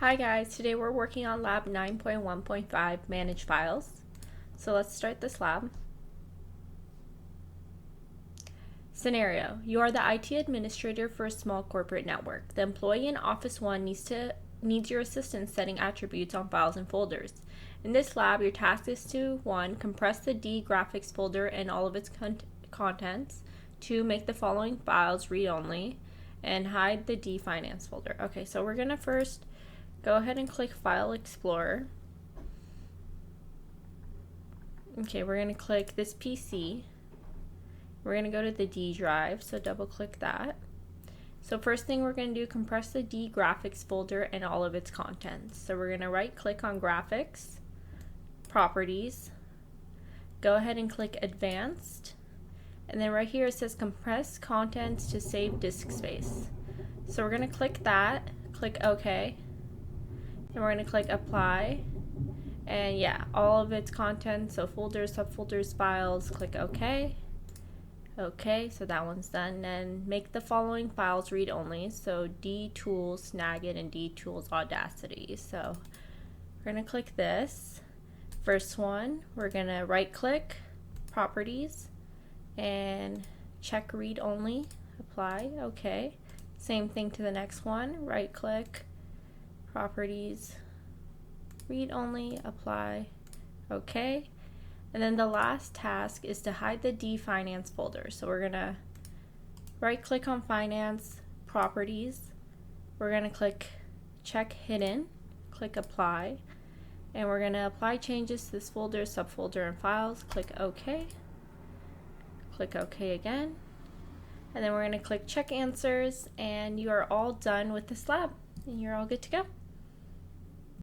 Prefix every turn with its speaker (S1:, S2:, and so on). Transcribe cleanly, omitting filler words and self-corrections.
S1: Hi guys, today we're working on lab 9.1.5 manage files. So let's start this lab. Scenario: you are the IT administrator for a small corporate network. The employee in Office 1 needs your assistance setting attributes on files and folders. In this lab, your task is to 1. Compress the D graphics folder and all of its contents. 2. Make the following files read-only and hide the D finance folder. Okay, so we're gonna first go ahead and click File Explorer. Okay, we're going to click this PC. We're going to go to the D drive, so double click that. So first thing we're going to do, compress the D graphics folder and all of its contents. So we're going to right click on Graphics, Properties, go ahead and click Advanced, and then right here it says Compress Contents to save disk space. So we're going to click that, click OK. And we're going to click Apply, and yeah, all of its contents, so folders, subfolders, files, click OK. Okay, so that one's done. And make the following files read-only, so DTools, Snagit, and DTools Audacity. So we're going to click this. First one, we're going to right-click, Properties, and check read-only, Apply, OK. Same thing to the next one, right-click, Properties, read only, apply, OK. And then the last task is to hide the D finance folder. So we're gonna right click on Finance, Properties. We're gonna click Check Hidden, click Apply, and we're gonna apply changes to this folder, subfolder, and files. Click OK. Click OK again. And then we're gonna click Check Answers, and you are all done with this lab. And you're all good to go.